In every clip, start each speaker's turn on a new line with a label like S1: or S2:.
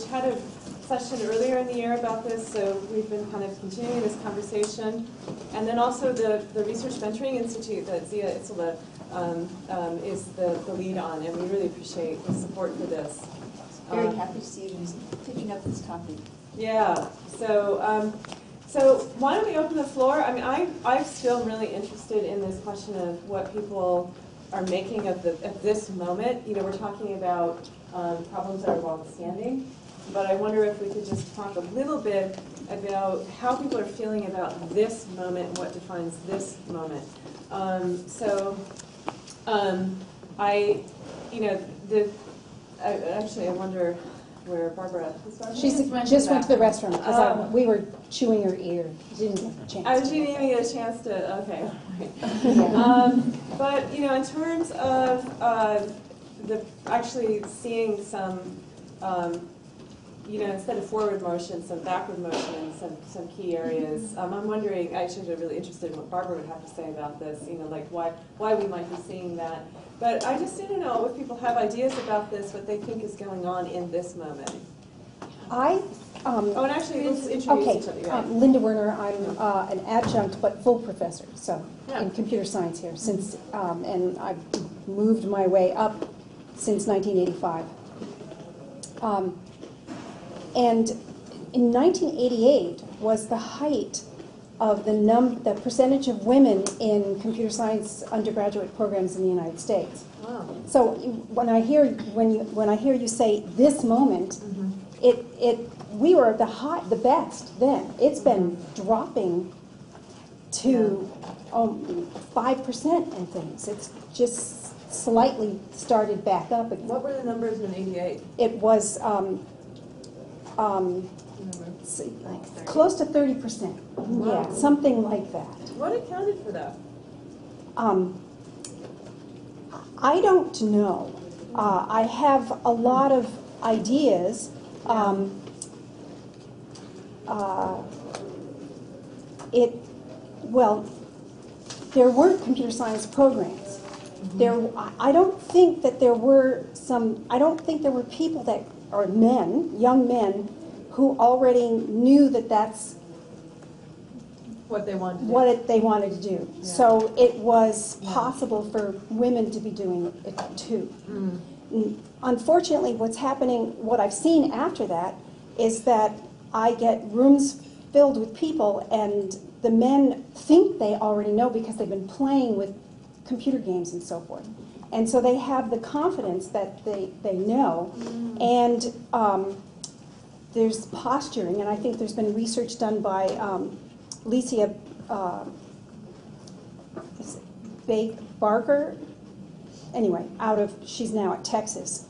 S1: had a session earlier in the year about this, so we've been kind of continuing this conversation. And then also the Research Mentoring Institute that Zia Itzela is the lead on, and we really appreciate the support for this.
S2: Very happy to see you picking up this topic.
S1: Yeah, so why don't we open the floor? I mean, I'm still really interested in this question of what people are making of this moment. You know, we're talking about problems that are long-standing, but I wonder if we could just talk a little bit about how people are feeling about this moment and what defines this moment. Actually, I wonder where Barbara is.
S3: She just went to the restroom because we were chewing her ear. She didn't get a chance.
S1: Oh, she didn't even get a chance to. Okay. Yeah. But you know, in terms of actually seeing some, you know, instead of forward motion, some backward motion in some key areas. I'm wondering. Actually, I'm really interested in what Barbara would have to say about this. You know, like why we might be seeing that. But I just didn't know if people have ideas about this, what they think is going on in this moment.
S3: And
S1: actually, let's introduce each other. Right?
S3: Linda Werner. I'm an adjunct but full professor, so in computer science here since, and I've moved my way up since 1985. And in 1988 was the height of the percentage of women in computer science undergraduate programs in the United States.
S1: Wow.
S3: So when I hear you say this moment, we were the best then. It's been dropping to 5% and things. It's just slightly started back up again.
S1: What were the numbers in '88?
S3: It was close to 30%.
S1: Wow.
S3: Yeah, something like that.
S1: What accounted for that?
S3: I don't know. I have a lot of ideas. There weren't computer science programs. I don't think that there were people that, or men, young men, who already knew that that's
S1: what they wanted to do.
S3: What they wanted to do.
S1: Yeah.
S3: So it was possible for women to be doing it too. Unfortunately, what I've seen after that is that I get rooms filled with people and the men think they already know because they've been playing with computer games and so forth. And so they have the confidence that they know. And there's posturing, and I think there's been research done by Licia Barker. Anyway, she's now at Texas,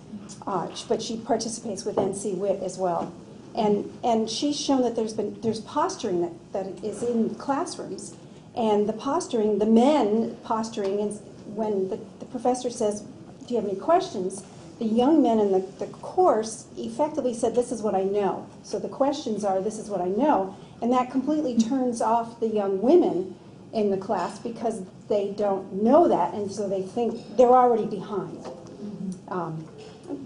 S3: but she participates with NC WIT as well. And she's shown that there's posturing that is in classrooms, and the men posturing, and when the professor says, "Do you have any questions?" The young men in the course effectively said, "This is what I know." So the questions are, "This is what I know," and that completely turns off the young women in the class because they don't know that, and so they think they're already behind.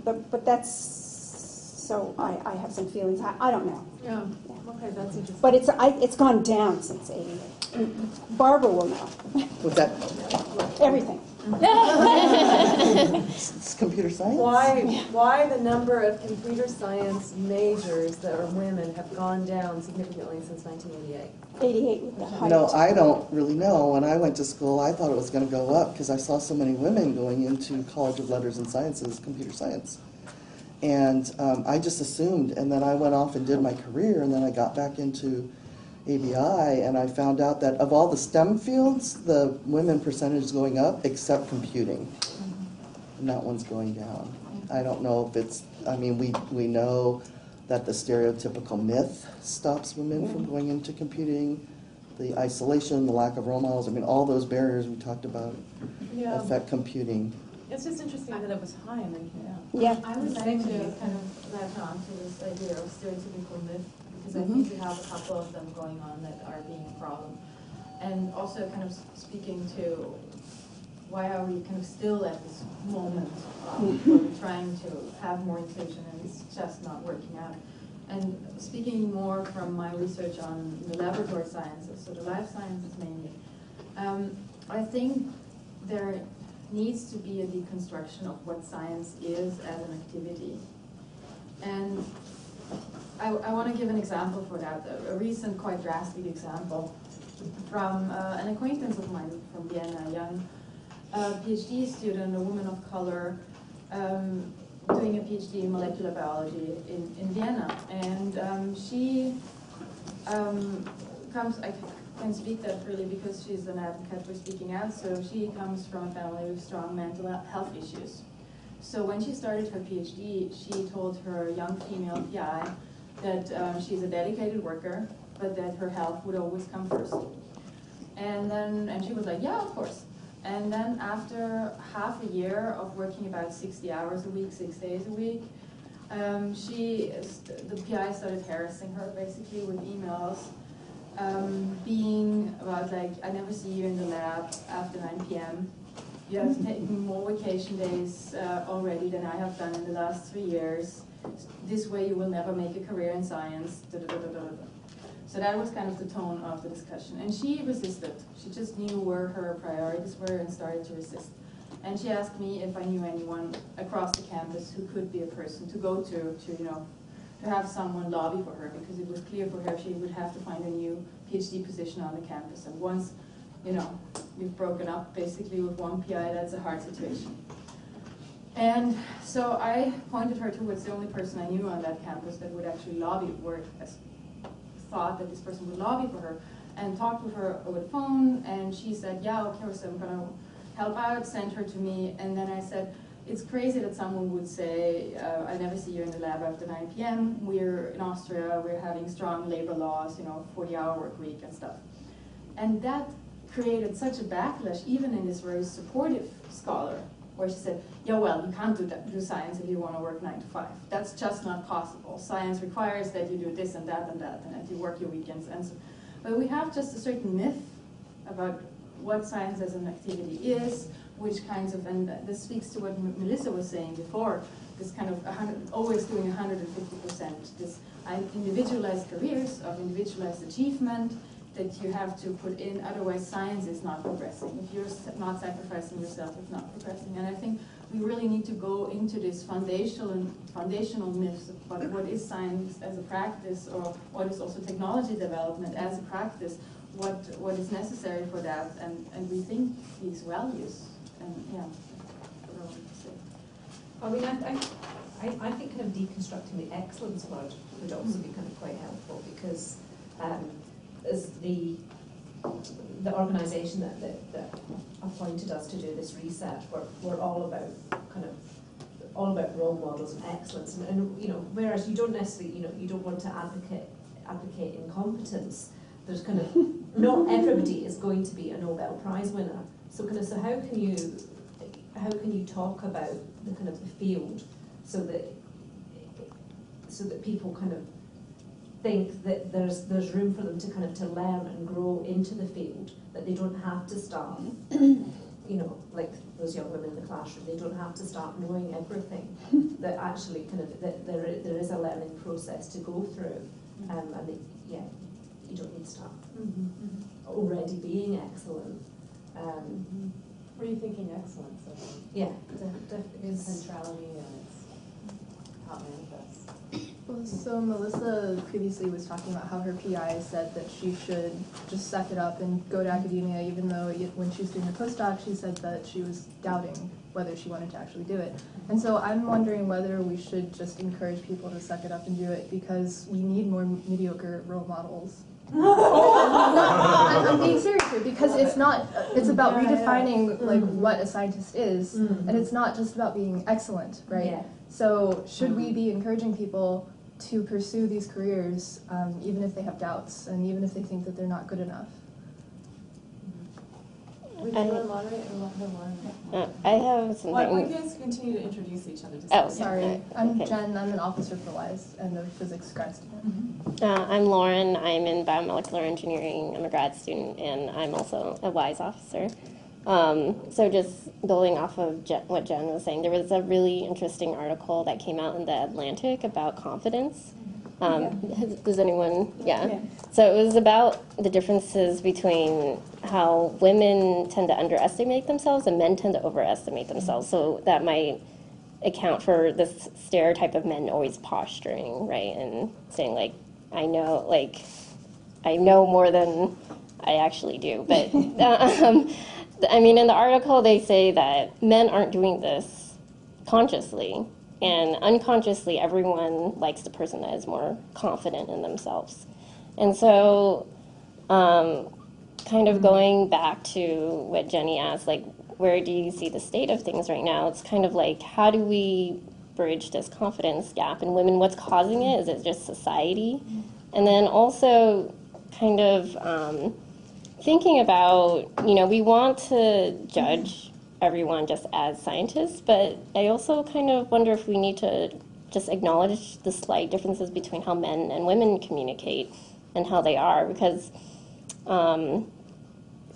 S3: But that's, so I have some feelings. I don't know.
S1: Yeah. Okay, that's interesting.
S3: But it's gone down since '88. Barbara will know.
S4: What's that?
S3: Everything.
S4: It's computer science?
S1: Why the number of computer science majors that are women have gone down significantly since 1988?
S3: 88 with the height.
S4: No, I don't really know. When I went to school, I thought it was going to go up because I saw so many women going into College of Letters and Sciences, computer science. And I just assumed, and then I went off and did my career, and then I got back into ABI, and I found out that of all the STEM fields, the women percentage is going up, except computing. And that one's going down. I don't know if it's, I mean, we know that the stereotypical myth stops women from going into computing, the isolation, the lack of role models, I mean, all those barriers we talked about affect computing.
S1: It's just interesting that it was high and then came down.
S3: Yeah.
S5: I would like to kind of latch on to this idea of stereotypical myth, because I think we have a couple of them going on that are being a problem. And also kind of speaking to why are we kind of still at this moment where we're trying to have more inclusion and it's just not working out. And speaking more from my research on the laboratory sciences, so the life sciences mainly, I think there needs to be a deconstruction of what science is as an activity. And I want to give an example for that, a recent, quite drastic example from an acquaintance of mine from Vienna, a young PhD student, a woman of color, doing a PhD in molecular biology in Vienna. And she comes, I can speak that freely because she's an advocate for speaking out, so she comes from a family with strong mental health issues. So when she started her PhD, she told her young female PI that she's a dedicated worker, but that her health would always come first. And she was like, yeah, of course. And then after half a year of working about 60 hours a week, 6 days a week, the PI started harassing her basically with emails, being about like, I never see you in the lab after 9 p.m. You have taken more vacation days already than I have done in the last 3 years. This way you will never make a career in science. Da, da, da, da, da, da. So that was kind of the tone of the discussion. And she resisted. She just knew where her priorities were and started to resist. And she asked me if I knew anyone across the campus who could be a person to go to have someone lobby for her, because it was clear for her she would have to find a new PhD position on the campus. And once, you've broken up basically with one PI, that's a hard situation. And so I pointed her towards the only person I knew on that campus that would actually lobby, or thought that this person would lobby for her, and talked with her over the phone, and she said, yeah, okay, so I'm going to help out, send her to me. And then I said, it's crazy that someone would say, I never see you in the lab after 9 p.m. We're in Austria, we're having strong labor laws, 40-hour work week and stuff. And that created such a backlash, even in this very supportive scholar, where she said, yeah, well, you can't do science if you want to work 9 to 5. That's just not possible. Science requires that you do this and that, and that you work your weekends. And so, but we have just a certain myth about what science as an activity is, which kinds of, and this speaks to what Melissa was saying before, this kind of always doing 150%, this individualized careers of individualized achievement that you have to put in, otherwise science is not progressing. If you're not sacrificing yourself, it's not progressing. And I think we really need to go into this foundational myths about what is science as a practice, or what is also technology development as a practice, what is necessary for that, and rethink these values. And yeah, I don't know what to say.
S6: I mean, I think kind of deconstructing the excellence word would also be kind of quite helpful, because as the organisation that appointed us to do this research, we're all about role models and excellence, and whereas you don't necessarily you don't want to advocate incompetence. There's kind of not everybody is going to be a Nobel Prize winner. So how can you talk about the kind of the field so that people kind of think that there's room for them to learn and grow into the field, that they don't have to start like those young women in the classroom, they don't have to start knowing everything, that actually that there is a learning process to go through, and you don't need to start already being excellent.
S1: Rethinking excellence.
S6: Yeah,
S1: Its centrality and its how it manifests.
S7: Well, so Melissa previously was talking about how her PI said that she should just suck it up and go to academia, even though when she was doing her postdoc, she said that she was doubting whether she wanted to actually do it. And so I'm wondering whether we should just encourage people to suck it up and do it, because we need more mediocre role models. I'm being serious here, because it's about redefining like what a scientist is, and it's not just about being excellent, right?
S6: Yeah.
S7: So should we be encouraging people to pursue these careers, even if they have doubts and even if they think that they're not good enough?
S1: Would you want to moderate or let her moderate?
S8: I have something.
S1: Why don't you guys continue to introduce each other?
S8: Oh,
S7: Sorry, I'm
S8: okay.
S7: Jen. I'm an officer for WISE and a physics grad student.
S8: I'm Lauren. I'm in biomolecular engineering. I'm a grad student, and I'm also a WISE officer. So just building off of what Jen was saying, there was a really interesting article that came out in the Atlantic about confidence. Does anyone? Yeah. So it was about the differences between how women tend to underestimate themselves and men tend to overestimate themselves. So that might account for this stereotype of men always posturing, right, and saying like, I know more than I actually do. But I mean, in the article they say that men aren't doing this consciously. And unconsciously, everyone likes the person that is more confident in themselves. And so, kind of going back to what Jenny asked, like, where do you see the state of things right now? It's kind of like, how do we bridge this confidence gap in women? What's causing it? Is it just society? And then also, kind of thinking about, we want to judge everyone just as scientists, but I also kind of wonder if we need to just acknowledge the slight differences between how men and women communicate and how they are, because I'm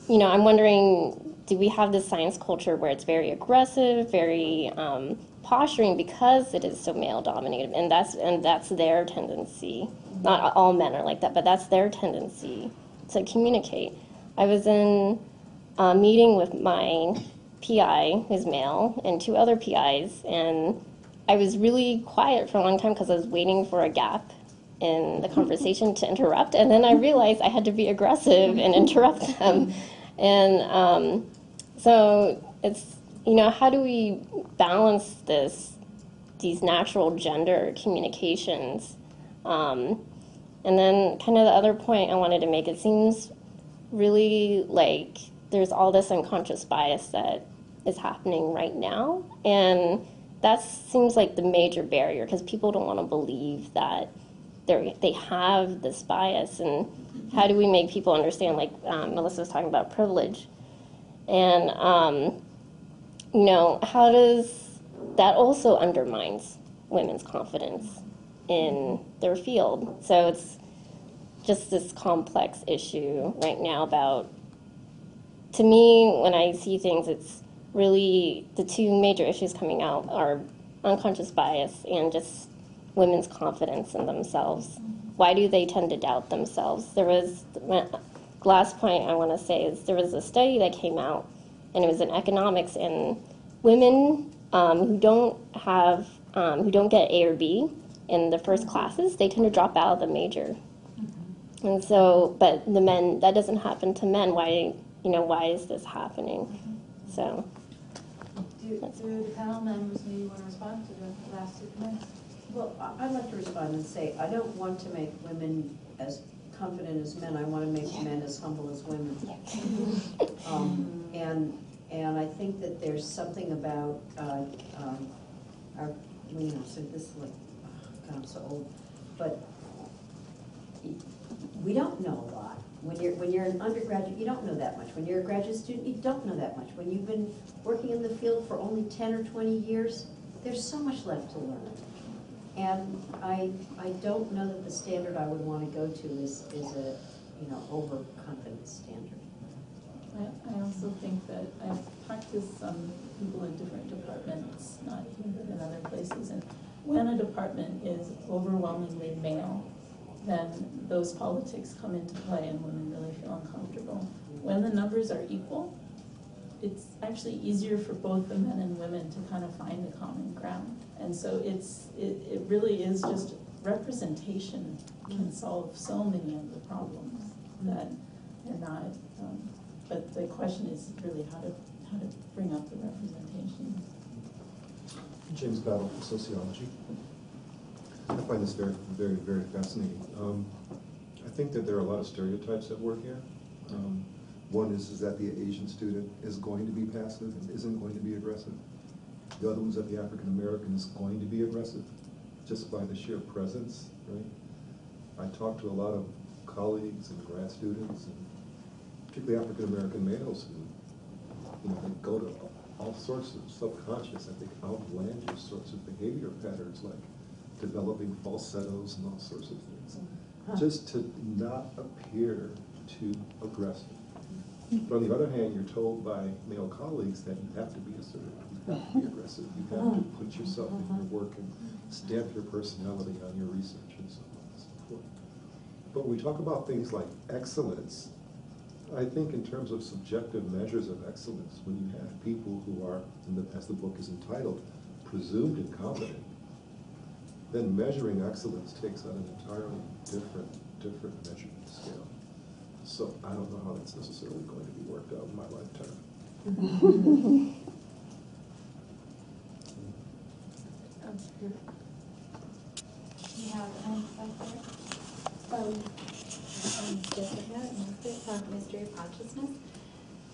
S8: wondering, do we have this science culture where it's very aggressive, very posturing because it is so male dominated, and that's their tendency. Not all men are like that, but that's their tendency to communicate. I was in a meeting with my PI, who's male, and 2 other PIs, and I was really quiet for a long time because I was waiting for a gap in the conversation to interrupt, and then I realized I had to be aggressive and interrupt them. And so it's, how do we balance these natural gender communications? And then kind of the other point I wanted to make, it seems really like there's all this unconscious bias that is happening right now, and that seems like the major barrier, because people don't want to believe that they have this bias. And how do we make people understand, like Melissa was talking about privilege, and how does that also undermines women's confidence in their field? So it's just this complex issue right now about, to me, when I see things, it's really the 2 major issues coming out are unconscious bias and just women's confidence in themselves. Why do they tend to doubt themselves? Last point I want to say is there was a study that came out, and it was in economics, and women who don't get A or B in the first classes, they tend to drop out of the major. And so, but the men, that doesn't happen to men. Why is this happening? So.
S9: Do the panel members maybe want to respond to the last 2 comments?
S10: Well, I'd like to respond and say, I don't want to make women as confident as men. I want to make men as humble as women. And I think that there's something about our, so this is like, God, I'm so old, but we don't know a lot. When you're an undergraduate, you don't know that much. When you're a graduate student, you don't know that much. When you've been working in the field for only 10 or 20 years, there's so much left to learn. And I don't know that the standard I would want to go to is a overconfident standard.
S11: I also think that I've talked to some people in different departments, not here but in other places, and when a department is overwhelmingly male, then those politics come into play and women really feel uncomfortable. When the numbers are equal, it's actually easier for both the men and women to kind of find a common ground. And so it really is just representation can solve so many of the problems that are not, but the question is really how to bring up the representation.
S12: James Battle from Sociology. I find this very, very, very fascinating. I think that there are a lot of stereotypes at work here. One is that the Asian student is going to be passive and isn't going to be aggressive. The other one's that the African American is going to be aggressive just by the sheer presence, right? I talk to a lot of colleagues and grad students, and particularly African American males who, they go to all sorts of subconscious, I think, outlandish sorts of behavior patterns, like developing falsettos and all sorts of things, just to not appear too aggressive. But on the other hand, you're told by male colleagues that you have to be assertive, you have to be aggressive, you have to put yourself in your work and stamp your personality on your research and so on and so forth. But when we talk about things like excellence, I think in terms of subjective measures of excellence, when you have people who are, as the book is entitled, presumed incompetent, then measuring excellence takes on an entirely different measurement scale. So I don't know how that's necessarily going to be worked out in my lifetime.
S9: You have an insight
S13: from Mystery of Consciousness.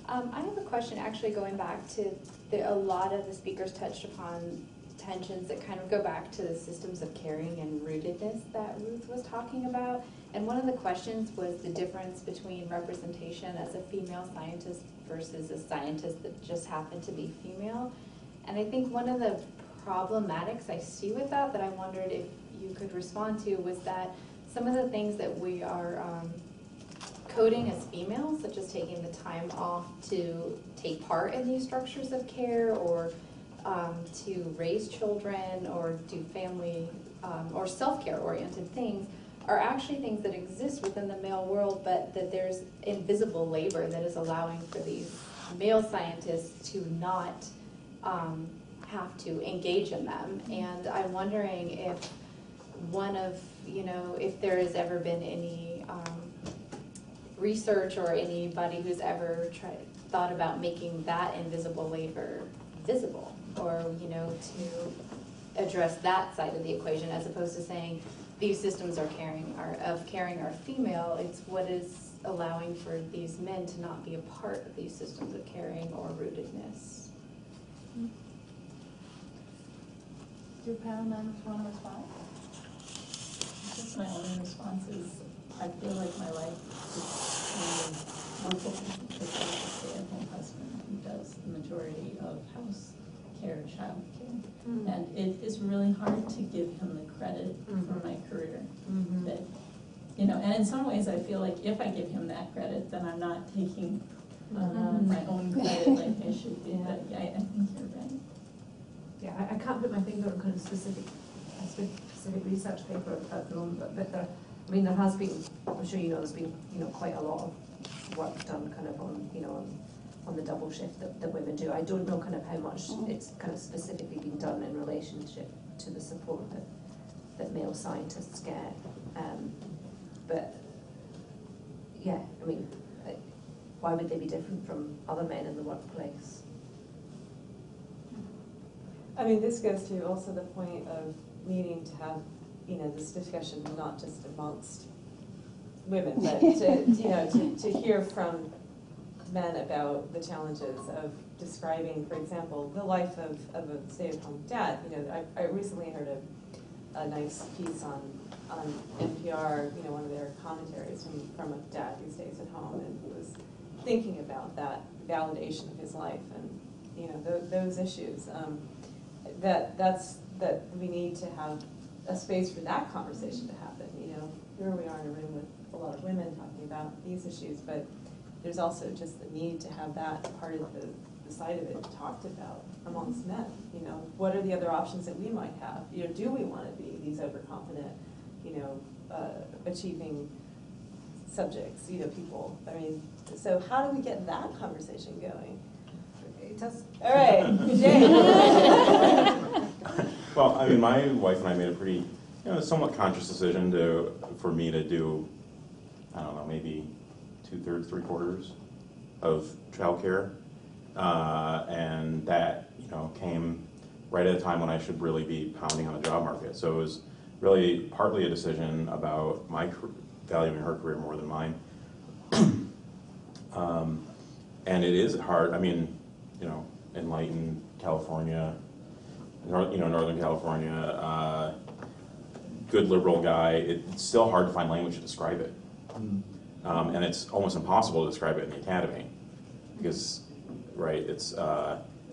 S13: I have a question actually going back to a lot of the speakers touched upon tensions that kind of go back to the systems of caring and rootedness that Ruth was talking about. And one of the questions was the difference between representation as a female scientist versus a scientist that just happened to be female. And I think one of the problematics I see with that I wondered if you could respond to was that some of the things that we are coding as females, such as taking the time off to take part in these structures of care or to raise children or do family or self-care oriented things, are actually things that exist within the male world, but that there's invisible labor that is allowing for these male scientists to not have to engage in them. And I'm wondering if if there has ever been any research or anybody who's ever thought about making that invisible labor visible, or to address that side of the equation, as opposed to saying these systems are caring are female. It's what is allowing for these men to not be a part of these systems of caring or rootedness.
S9: Do panel members want to respond?
S11: Just my only response is, I feel like my life is more focused because I have a stay-at-home husband who does the majority of house care, child care. And it is really hard to give him the credit for my career. That, and in some ways I feel like if I give him that credit, then I'm not taking my own credit like I should be. But I think you're right.
S6: Yeah, I can't put my finger on kind of specific research paper at the moment, but there, there has been, I'm sure there's been, quite a lot of work done kind of on, on the double shift that women do. I don't know kind of how much it's kind of specifically been done in relationship to the support that male scientists get. But yeah, why would they be different from other men in the workplace?
S1: This goes to also the point of needing to have, this discussion not just amongst women, but to hear from men about the challenges of describing, for example, the life of a stay-at-home dad. I recently heard a nice piece on NPR, one of their commentaries from a dad who stays at home and who was thinking about that validation of his life and those issues. That we need to have a space for that conversation to happen. Here we are in a room with a lot of women talking about these issues, but there's also just the need to have that part of the side of it talked about amongst men. What are the other options that we might have? Do we want to be these overconfident, achieving subjects, people? So how do we get that conversation going? All right, Jane.
S14: Well, my wife and I made a pretty, somewhat conscious decision for me to do, I don't know, maybe 2/3, 3/4 of childcare, and that, came right at a time when I should really be pounding on the job market. So it was really partly a decision about valuing her career more than mine, and it is hard. Enlightened California, Northern California, good liberal guy, it's still hard to find language to describe it. And it's almost impossible to describe it in the academy because,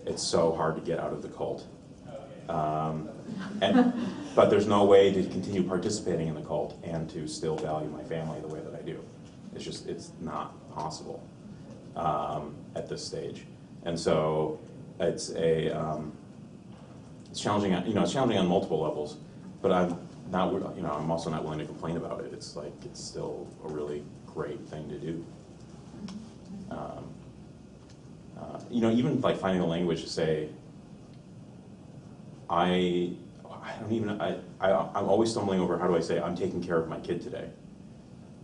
S14: it's so hard to get out of the cult. But there's no way to continue participating in the cult and to still value my family the way that I do. It's not possible. at this stage. And so it's it's challenging. It's challenging on multiple levels. But I'm also not willing to complain about it. It's like it's still a really great thing to do. Even like finding the language to say, I'm always stumbling over how do I say I'm taking care of my kid today,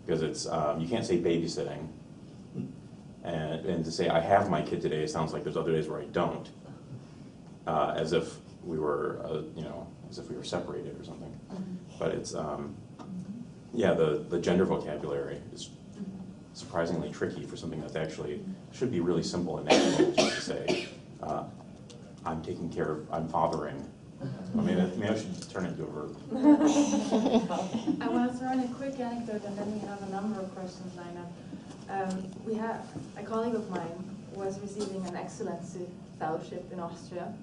S14: because it's you can't say babysitting, and to say I have my kid today, it sounds like there's other days where I don't, as if we were as if we were separated or something. But it's the gender vocabulary is surprisingly tricky for something that actually should be really simple and natural, just to say I'm taking care of, I'm fathering. Maybe I should turn it into a verb.
S9: I want to throw in a quick anecdote, and then we have a number of questions lined up. We have a colleague of mine was receiving an excellency fellowship in Austria,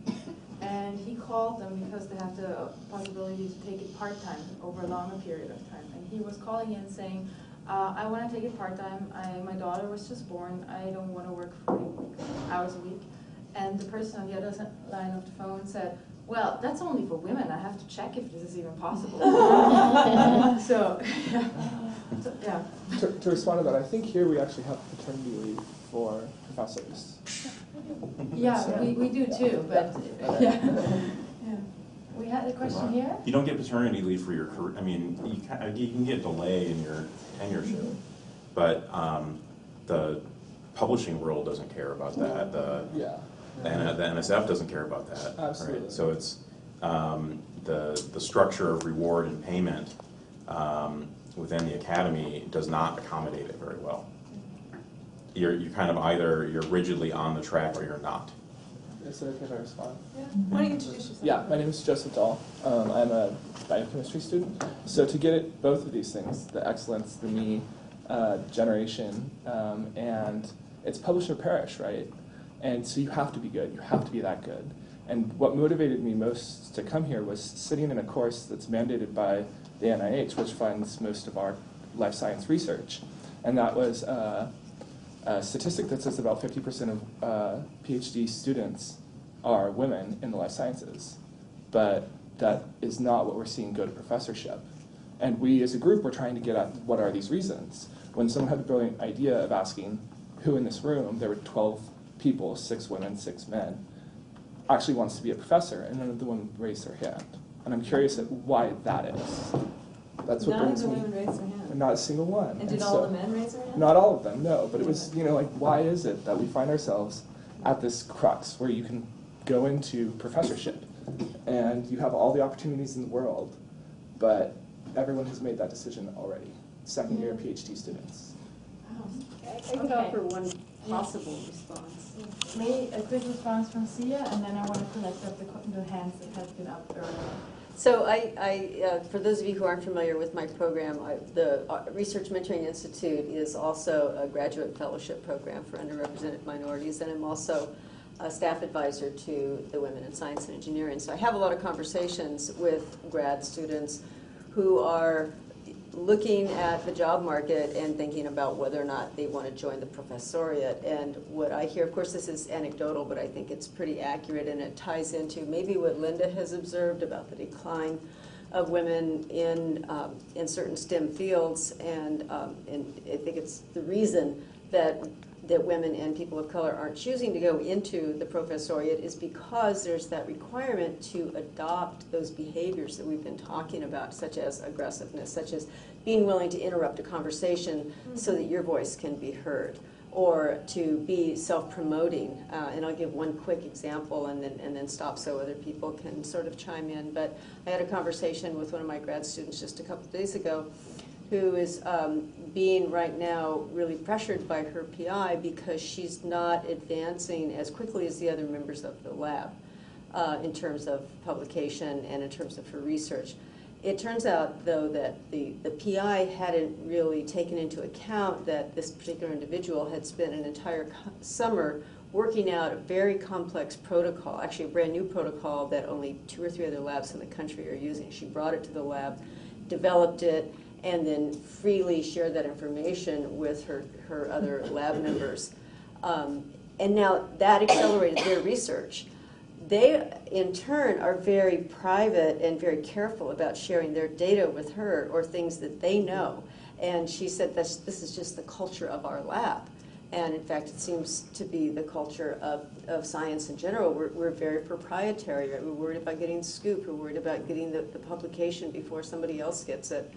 S9: and he called them because they have the possibility to take it part-time over a longer period of time. And he was calling in saying, I want to take it part-time. My daughter was just born. I don't want to work 40 hours a week. And the person on the other line of the phone said, well, that's only for women. I have to check if this is even possible. So, yeah.
S15: To respond to that, I think here we actually have paternity leave for professors.
S9: Yeah,
S15: So,
S9: we do too, but yeah. We had a question here.
S14: You don't get paternity leave for your career. I mean, you can get delay in your tenureship, but the publishing world doesn't care about that. The NSF doesn't care about that.
S15: Absolutely.
S14: Right? So it's the structure of reward and payment within the academy does not accommodate it very well. You're kind of either you're rigidly on the track or you're not.
S15: Is it okay if I respond?
S1: Yeah. Why don't you introduce yourself?
S15: Yeah, my name is Joseph Dahl. I'm a biochemistry student. So to get at both of these things, the excellence, the me generation, and it's publish or perish, right? And so you have to be good. You have to be that good. And what motivated me most to come here was sitting in a course that's mandated by the NIH, which funds most of our life science research. And that was a statistic that says about 50% of PhD students are women in the life sciences. But that is not what we're seeing go to professorship. And we as a group were trying to get at what are these reasons. When someone had the brilliant idea of asking who in this room, there were 12 people, 6 women, 6 men, actually wants to be a professor, and none of the women raised their hand. And I'm curious at why that is. That's what brings me.
S1: None of the women raised their hand.
S15: Not a single one.
S1: And did all the men raise their hand?
S15: Not all of them, no. But it was, why is it that we find ourselves at this crux where you can go into professorship and you have all the opportunities in the world, but everyone has made that decision already. Second-year PhD students.
S10: I could offer one possible response.
S9: Maybe a quick response from Sia, and then I want to collect up the hands that have been up earlier.
S16: So for those of you who aren't familiar with my program, the Research Mentoring Institute is also a graduate fellowship program for underrepresented minorities, and I'm also a staff advisor to the Women in Science and Engineering. So I have a lot of conversations with grad students who are looking at the job market and thinking about whether or not they want to join the professoriate. And what I hear, of course this is anecdotal, but I think it's pretty accurate, and it ties into maybe what Linda has observed about the decline of women in certain STEM fields, and I think it's the reason that women and people of color aren't choosing to go into the professoriate is because there's that requirement to adopt those behaviors that we've been talking about, such as aggressiveness, such as being willing to interrupt a conversation so that your voice can be heard, or to be self-promoting. And I'll give one quick example and then stop so other people can sort of chime in. But I had a conversation with one of my grad students just a couple of days ago who is being right now really pressured by her PI because she's not advancing as quickly as the other members of the lab in terms of publication and in terms of her research. It turns out, though, that the PI hadn't really taken into account that this particular individual had spent an entire summer working out a very complex protocol, actually a brand new protocol that only 2 or 3 other labs in the country are using. She brought it to the lab, developed it, and then freely shared that information with her other lab members. And now that accelerated their research. They, in turn, are very private and very careful about sharing their data with her or things that they know. And she said, this is just the culture of our lab. And in fact, it seems to be the culture of science in general. We're very proprietary. Right? We're worried about getting scoop. We're worried about getting the publication before somebody else gets it.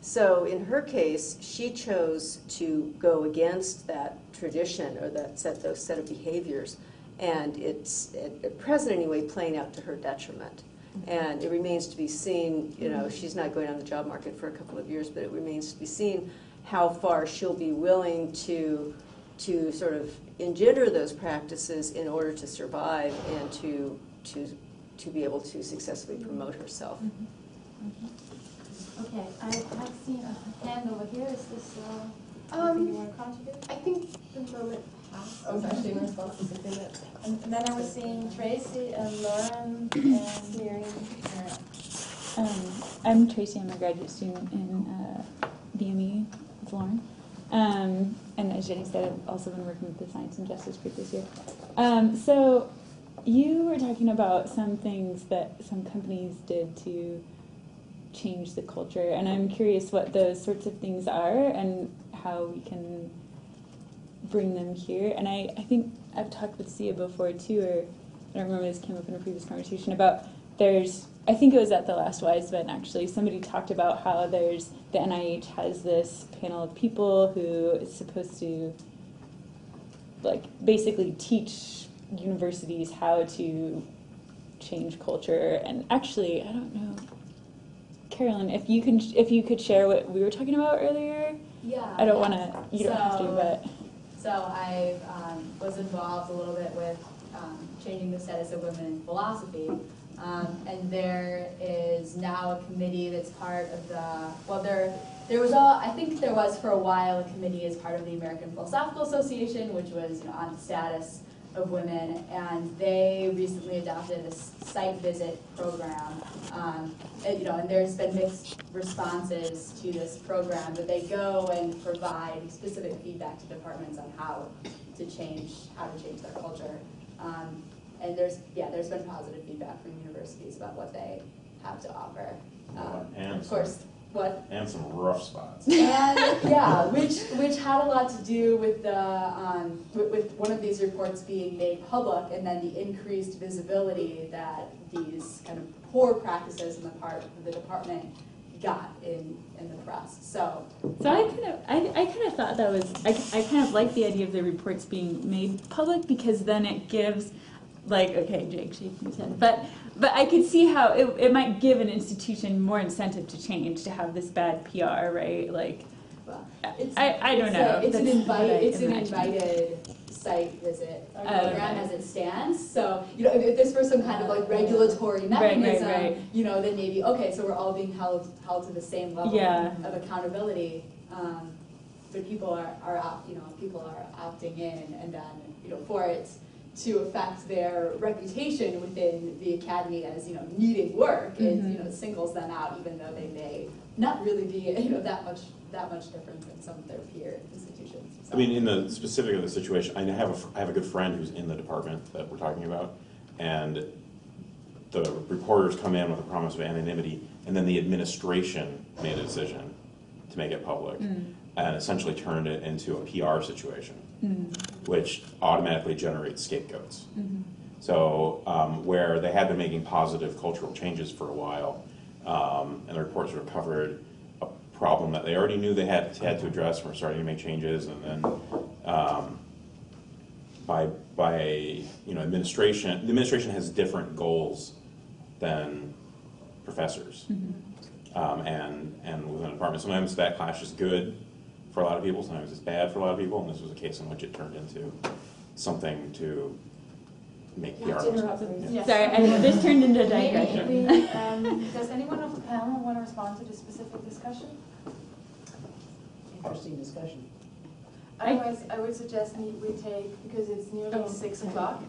S16: So in her case, she chose to go against that tradition or those set of behaviors. And it's, at present anyway, playing out to her detriment. And it remains to be seen, you know, she's not going on the job market for a couple of years, but it remains to be seen how far she'll be willing to sort of engender those practices in order to survive and to be able to successfully promote herself.
S9: Okay, I've seen a hand over here. Is this anything you want to contribute?
S17: I think the moment passed. I was actually in response to something that.
S9: And then I was seeing Tracy and Lauren and Miriam.
S18: I'm Tracy. I'm a graduate student in DME with Lauren. And as Jenny said, I've also been working with the Science and Justice group this year. So you were talking about some things that some companies did to change the culture, and I'm curious what those sorts of things are and how we can bring them here. And I think I've talked with Sia before too, or I don't remember, this came up in a previous conversation about I think it was at the last WISE event actually, somebody talked about how the NIH has this panel of people who is supposed to like basically teach universities how to change culture. And actually, I don't know, Carolyn, if you could share what we were talking about earlier.
S19: Yeah.
S18: I don't want to. You don't have to, but.
S19: So I was involved a little bit with changing the status of women in philosophy, and there is now a committee that's part of I think there was for a while a committee as part of the American Philosophical Association, which was on the status of women, and they recently adopted a site visit program. And there's been mixed responses to this program, but they go and provide specific feedback to departments on how to change their culture. And there's been positive feedback from universities about what they have to offer.
S14: And
S19: of course, what?
S14: And some rough spots.
S19: And yeah, which had a lot to do with with one of these reports being made public, and then the increased visibility that these kind of poor practices on the part of the department got in the press. So
S18: I kind of thought that was I kind of like the idea of the reports being made public, because then it gives, like, okay, Jake shaking his head, but I could see how it might give an institution more incentive to change, to have this bad PR, right? Like,
S19: well,
S18: I don't know.
S19: It's an invited site visit program as it stands. So if this were some kind of like regulatory mechanism,
S18: right.
S19: Then maybe okay, so we're all being held to the same level of accountability. But people are opting in, and then for it to affect their reputation within the academy as needing work, it singles them out, even though they may not really be that much different than some of their peer institutions. So.
S14: I mean, in the specific of the situation, I have a good friend who's in the department that we're talking about, and the reporters come in with a promise of anonymity, and then the administration made a decision to make it public, and essentially turned it into a PR situation, which automatically generates scapegoats. So where they had been making positive cultural changes for a while, and the reports sort of covered a problem that they already knew they had to address, and were starting to make changes, and then by administration, the administration has different goals than professors, and within a department, sometimes that clash is good for a lot of people, sometimes it's bad for a lot of people, and this was a case in which it turned into something to make PR.
S18: Yes. Sorry, this turned into a digression.
S9: Does anyone of the panel want to respond to the specific discussion?
S10: Interesting discussion.
S9: Otherwise, I would suggest we take, because it's nearly 6 o'clock,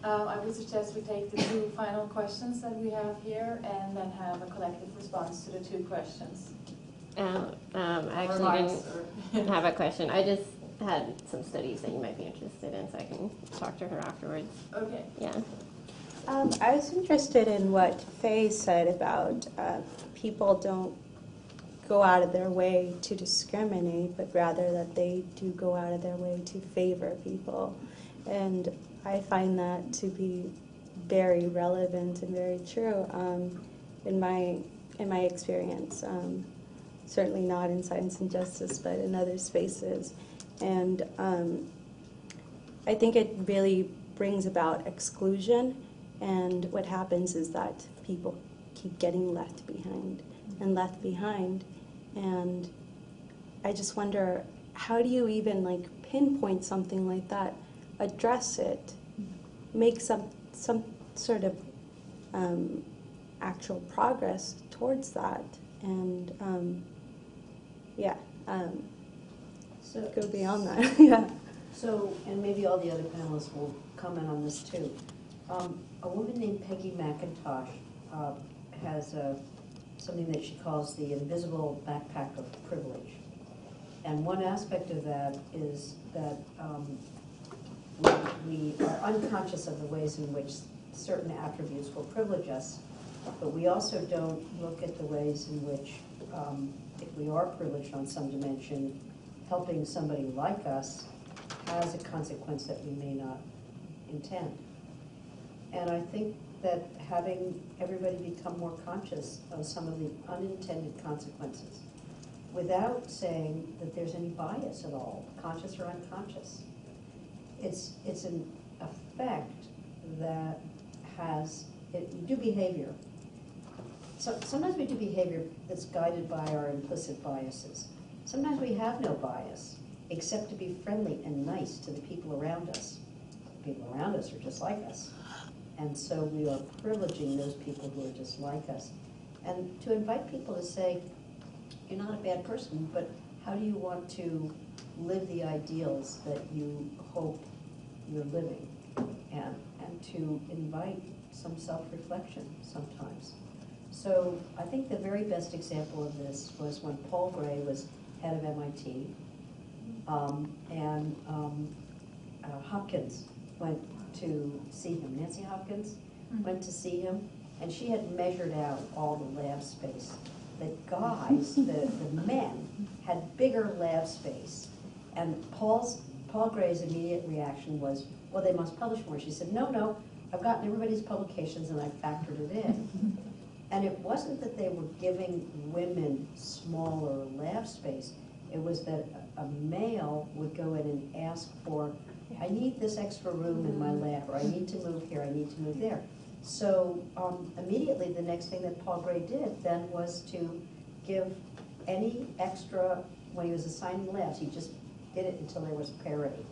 S9: I would suggest we take the 2 final questions that we have here and then have a collective response to the 2 questions.
S8: I actually didn't have a question. I just had some studies that you might be interested in, so I can talk to her afterwards.
S9: Okay.
S8: Yeah.
S20: I was interested in what Faye said about people don't go out of their way to discriminate, but rather that they do go out of their way to favor people. And I find that to be very relevant and very true in my experience. Certainly not in science and justice, but in other spaces. And I think it really brings about exclusion. And what happens is that people keep getting left behind and left behind. And I just wonder, how do you even like pinpoint something like that, address it, make some sort of actual progress towards that, and go beyond that. Yeah.
S10: So, and maybe all the other panelists will comment on this too. A woman named Peggy McIntosh has something that she calls the invisible backpack of privilege. And one aspect of that is that we are unconscious of the ways in which certain attributes will privilege us, but we also don't look at the ways in which, if we are privileged on some dimension, helping somebody like us has a consequence that we may not intend. And I think that having everybody become more conscious of some of the unintended consequences, without saying that there's any bias at all, conscious or unconscious, it's an effect that has, you do behavior. So sometimes we do behavior that's guided by our implicit biases. Sometimes we have no bias, except to be friendly and nice to the people around us. The people around us are just like us. And so we are privileging those people who are just like us. And to invite people to say, you're not a bad person, but how do you want to live the ideals that you hope you're living? And to invite some self-reflection sometimes. So I think the very best example of this was when Paul Gray was head of MIT, and Hopkins went to see him. Nancy Hopkins went to see him, and she had measured out all the lab space. The guys, the men, had bigger lab space. And Paul Gray's immediate reaction was, well, they must publish more. She said, no, I've gotten everybody's publications and I've factored it in. And it wasn't that they were giving women smaller lab space. It was that a male would go in and ask for, I need this extra room in my lab, or I need to move here, I need to move there. So immediately the next thing that Paul Gray did then was to give any extra, when he was assigning labs, he just did it until there was parity.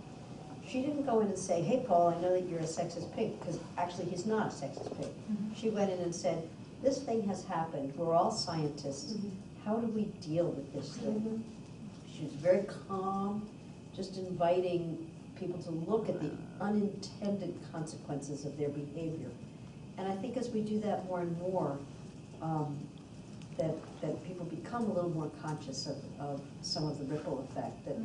S10: She didn't go in and say, hey Paul, I know that you're a sexist pig, because actually he's not a sexist pig. She went in and said, this thing has happened, we're all scientists, how do we deal with this thing? She was very calm, just inviting people to look at the unintended consequences of their behavior. And I think as we do that more and more, that people become a little more conscious of some of the ripple effect that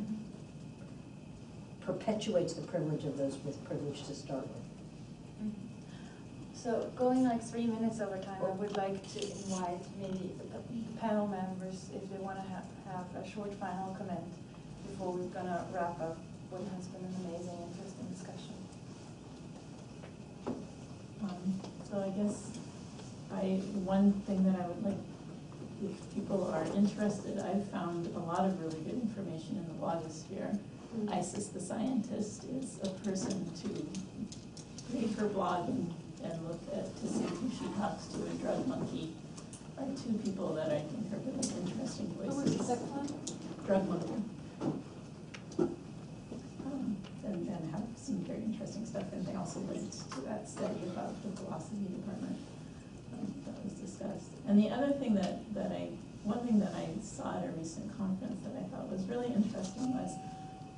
S10: perpetuates the privilege of those with privilege to start with.
S9: So going like 3 minutes over time, I would like to invite maybe the panel members, if they want to have a short final comment before we're going to wrap up what has been an amazing, interesting discussion.
S11: So I guess one thing that I would like, if people are interested, I've found a lot of really good information in the blogosphere. Isis the Scientist is a person to read her blog and look at to see who she talks to. A drug monkey are two people that I think are really interesting voices.
S9: What was the second one?
S11: Drug monkey. And have some very interesting stuff, and they also linked to that study about the philosophy department that was discussed. And the other thing one thing that I saw at a recent conference that I thought was really interesting was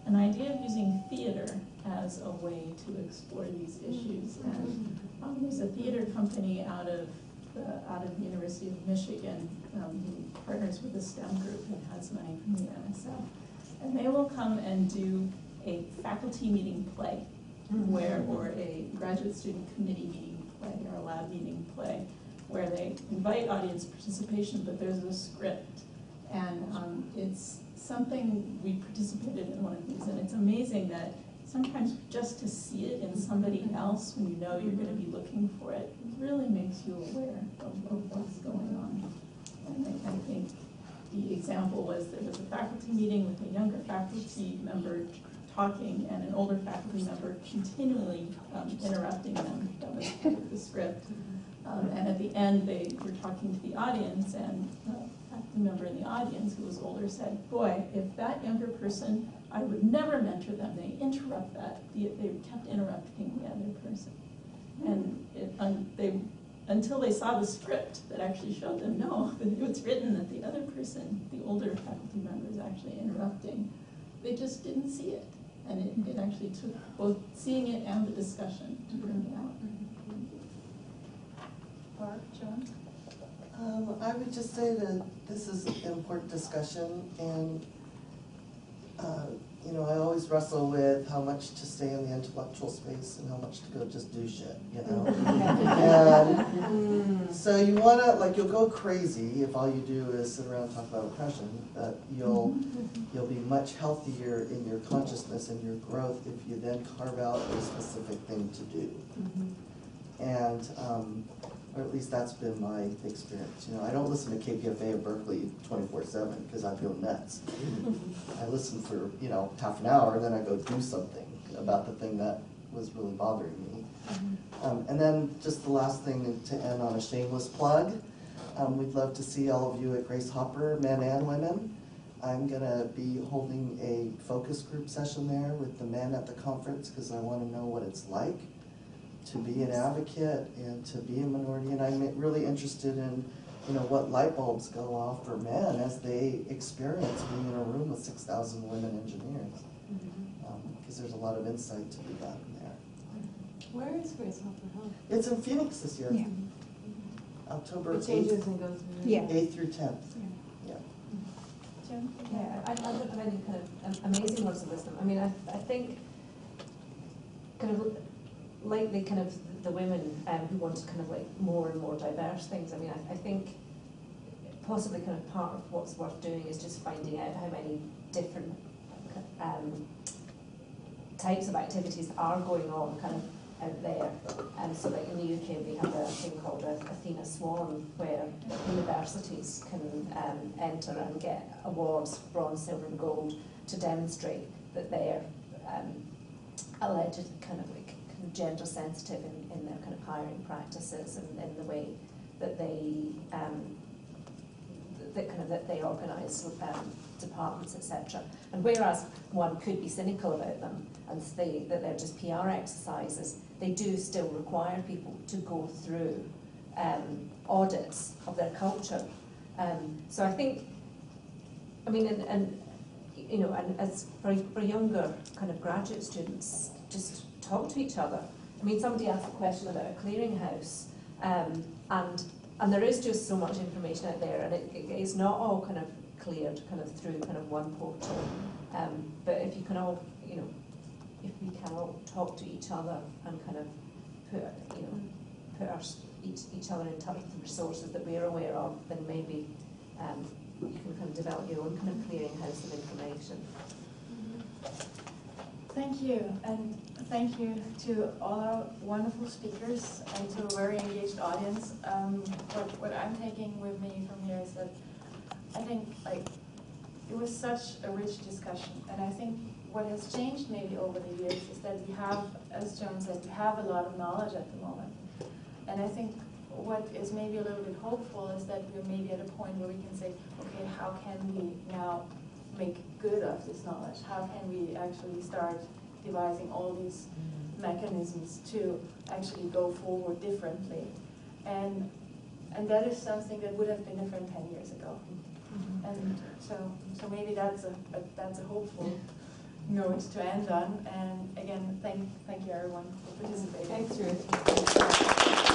S11: an idea of using theater as a way to explore these issues. And there's a theater company out of the University of Michigan who partners with a STEM group and has money from the NSF. And they will come and do a faculty meeting play, or a graduate student committee meeting play, or a lab meeting play, where they invite audience participation, but there's a script. And it's something, we participated in one of these, and it's amazing that sometimes just to see it in somebody else when you know you're going to be looking for it really makes you aware of what's going on. And I think the example was there was a faculty meeting with a younger faculty member talking and an older faculty member continually interrupting them. That was the script. And at the end, they were talking to the audience, and a faculty member in the audience who was older said, "Boy, if that younger person, I would never mentor them. They interrupt that. They kept interrupting the other person." And until they saw the script that actually showed them, no, it was written that the other person, the older faculty member, is actually interrupting. They just didn't see it. And it actually took both seeing it and the discussion to bring it out.
S7: Barb, John?
S4: I would just say that this is an important discussion, and I always wrestle with how much to stay in the intellectual space and how much to go just do shit, And so you wanna, you'll go crazy if all you do is sit around and talk about oppression, but you'll be much healthier in your consciousness and your growth if you then carve out a specific thing to do. And or at least that's been my experience. I don't listen to KPFA at Berkeley 24/7 because I feel nuts. I listen for half an hour, and then I go do something about the thing that was really bothering me. And then just the last thing to end on a shameless plug. We'd love to see all of you at Grace Hopper, men and women. I'm going to be holding a focus group session there with the men at the conference because I want to know what it's like to be an advocate and to be a minority, and I'm really interested in, what light bulbs go off for men as they experience being in a room with 6,000 women engineers, because there's a lot of insight to be gotten there.
S1: Where is Grace Hopper held?
S4: It's in Phoenix this year.
S3: Yeah.
S4: October
S1: It changes and goes through.
S3: Yeah.
S4: 8th through 10th. Yeah.
S6: Yeah, I don't have any kind of amazing words of wisdom. I mean, I think kind of like the women who want to kind of more and more diverse things. I mean, I think possibly kind of part of what's worth doing is just finding out how many different types of activities are going on kind of out there. And so in the UK we have a thing called Athena Swan, where universities can enter and get awards, bronze, silver and gold, to demonstrate that they're alleged kind of gender sensitive in their kind of hiring practices and in the way that they that they organise departments, etc. And whereas one could be cynical about them and say that they're just PR exercises, they do still require people to go through audits of their culture. So I think, I mean, and as for younger kind of graduate students, just talk to each other. I mean, somebody asked a question about a clearinghouse, and there is just so much information out there, and it's not all kind of cleared kind of through kind of one portal. But if you can all, if we can all talk to each other and kind of put each other in touch with the resources that we're aware of, then maybe you can kind of develop your own kind of clearinghouse of information.
S9: Thank you, and thank you to all our wonderful speakers and to a very engaged audience. What I'm taking with me from here is that I think it was such a rich discussion, and I think what has changed maybe over the years is that we have, as Joan said, we have a lot of knowledge at the moment, and I think what is maybe a little bit hopeful is that we're maybe at a point where we can say, okay, how can we now make good of this knowledge? How can we actually start devising all these mechanisms to actually go forward differently? And that is something that would have been different 10 years ago. And so maybe that's a hopeful note to end on. And again, thank you everyone for participating.
S1: Thanks, Ruth.